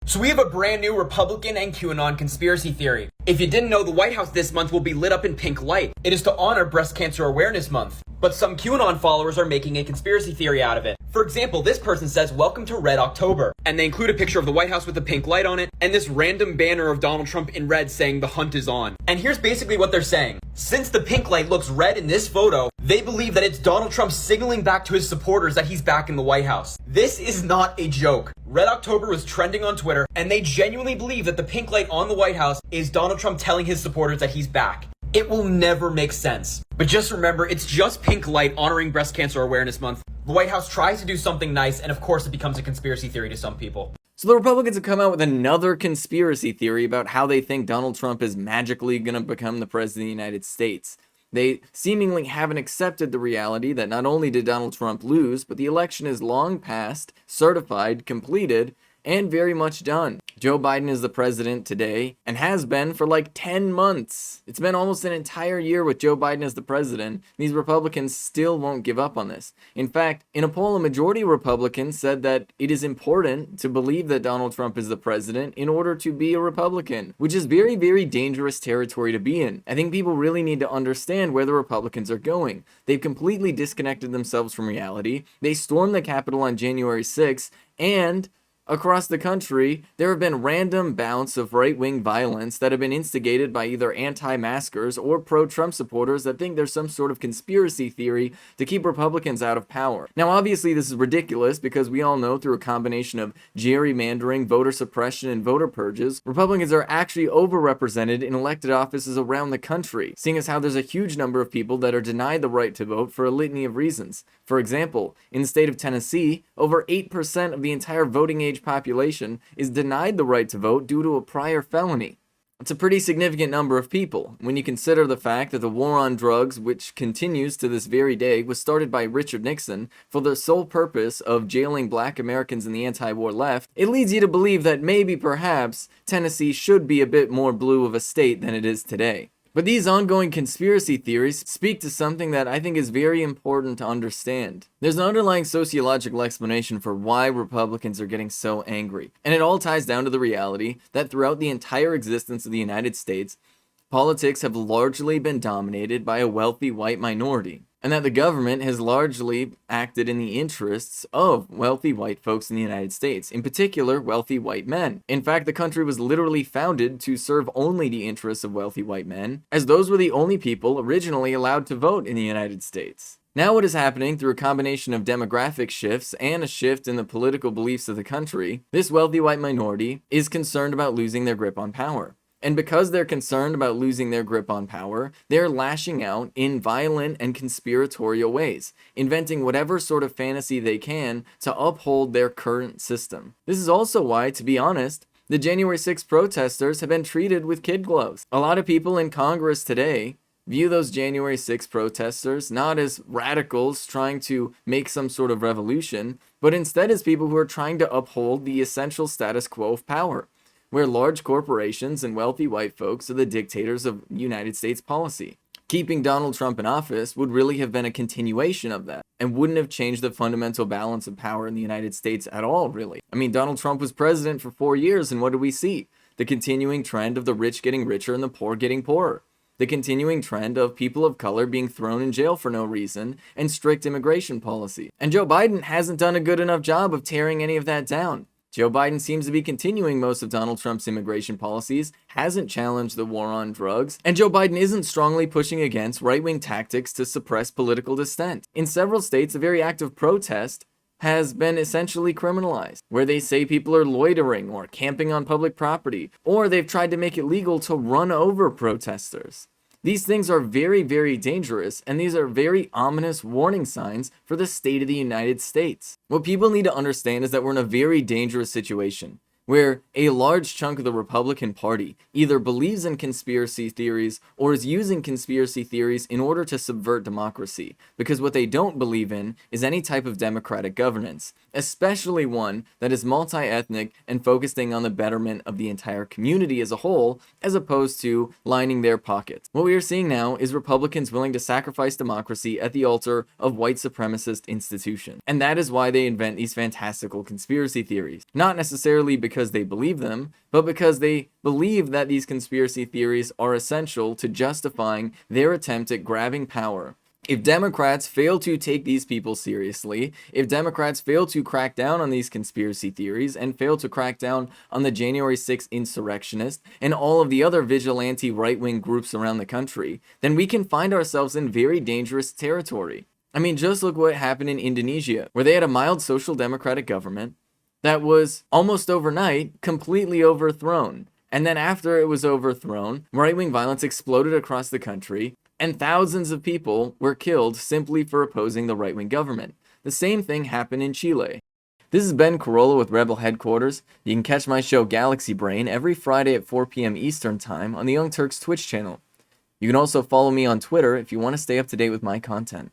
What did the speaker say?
So we have a brand new Republican and QAnon conspiracy theory. If you didn't know, the White House this month will be lit up in pink light. It is to honor Breast Cancer Awareness Month. But some QAnon followers are making a conspiracy theory out of it. For example, this person says, "Welcome to Red October." And they include a picture of the White House with a pink light on it, and this random banner of Donald Trump in red saying the hunt is on. And here's basically what they're saying. Since the pink light looks red in this photo, they believe that it's Donald Trump signaling back to his supporters that he's back in the White House. This is not a joke. Red October was trending on Twitter, and they genuinely believe that the pink light on the White House is Donald Trump telling his supporters that he's back. It will never make sense. But just remember, it's just pink light honoring Breast Cancer Awareness Month. The White House tries to do something nice, and of course it becomes a conspiracy theory to some people. So the Republicans have come out with another conspiracy theory about how they think Donald Trump is magically going to become the president of the United States. They seemingly haven't accepted the reality that not only did Donald Trump lose, but the election is long past, certified, completed, and very much done. Joe Biden is the president today and has been for like 10 months. It's been almost an entire year with Joe Biden as the president. These Republicans still won't give up on this. In fact, in a poll, a majority of Republicans said that it is important to believe that Donald Trump is the president in order to be a Republican, which is very, very dangerous territory to be in. I think people really need to understand where the Republicans are going. They've completely disconnected themselves from reality. They stormed the Capitol on January 6th, and across the country, there have been random bouts of right-wing violence that have been instigated by either anti-maskers or pro-Trump supporters that think there's some sort of conspiracy theory to keep Republicans out of power. Now, obviously, this is ridiculous because we all know through a combination of gerrymandering, voter suppression, and voter purges, Republicans are actually overrepresented in elected offices around the country, seeing as how there's a huge number of people that are denied the right to vote for a litany of reasons. For example, in the state of Tennessee, over 8% of the entire voting age population is denied the right to vote due to a prior felony. It's a pretty significant number of people when you consider the fact that the war on drugs, which continues to this very day, was started by Richard Nixon for the sole purpose of jailing black Americans in the anti-war left. It leads you to believe that maybe perhaps Tennessee should be a bit more blue of a state than it is today. But these ongoing conspiracy theories speak to something that I think is very important to understand. There's an underlying sociological explanation for why Republicans are getting so angry, and it all ties down to the reality that throughout the entire existence of the United States, politics have largely been dominated by a wealthy white minority, and that the government has largely acted in the interests of wealthy white folks in the United States, in particular, wealthy white men. In fact, the country was literally founded to serve only the interests of wealthy white men, as those were the only people originally allowed to vote in the United States. Now what is happening through a combination of demographic shifts and a shift in the political beliefs of the country, this wealthy white minority is concerned about losing their grip on power. And because they're concerned about losing their grip on power, they're lashing out in violent and conspiratorial ways, inventing whatever sort of fantasy they can to uphold their current system. This is also why, to be honest, the January 6th protesters have been treated with kid gloves. A lot of people in Congress today view those January 6th protesters not as radicals trying to make some sort of revolution, but instead as people who are trying to uphold the essential status quo of power, where large corporations and wealthy white folks are the dictators of United States policy. Keeping Donald Trump in office would really have been a continuation of that, and wouldn't have changed the fundamental balance of power in the United States at all, really. I mean, Donald Trump was president for 4 years, and what did we see? The continuing trend of the rich getting richer and the poor getting poorer. The continuing trend of people of color being thrown in jail for no reason, and strict immigration policy. And Joe Biden hasn't done a good enough job of tearing any of that down. Joe Biden seems to be continuing most of Donald Trump's immigration policies, hasn't challenged the war on drugs, and Joe Biden isn't strongly pushing against right-wing tactics to suppress political dissent. In several states, a very active protest has been essentially criminalized, where they say people are loitering or camping on public property, or they've tried to make it legal to run over protesters. These things are very, very dangerous, and these are very ominous warning signs for the state of the United States. What people need to understand is that we're in a very dangerous situation, where a large chunk of the Republican Party either believes in conspiracy theories or is using conspiracy theories in order to subvert democracy, because what they don't believe in is any type of democratic governance, especially one that is multi-ethnic and focusing on the betterment of the entire community as a whole, as opposed to lining their pockets. What we are seeing now is Republicans willing to sacrifice democracy at the altar of white supremacist institutions, and that is why they invent these fantastical conspiracy theories. Not necessarily because because they believe them, but because they believe that these conspiracy theories are essential to justifying their attempt at grabbing power. If Democrats fail to take these people seriously, if Democrats fail to crack down on these conspiracy theories and fail to crack down on the January 6th insurrectionists and all of the other vigilante right-wing groups around the country, then we can find ourselves in very dangerous territory. I mean, just look what happened in Indonesia, where they had a mild social democratic government that was almost overnight completely overthrown. And then after it was overthrown, right-wing violence exploded across the country, and thousands of people were killed simply for opposing the right-wing government. The same thing happened in Chile. This is Ben Carollo with Rebel Headquarters. You can catch my show Galaxy Brain every Friday at 4 p.m. Eastern Time on the Young Turks Twitch channel. You can also follow me on Twitter if you want to stay up to date with my content.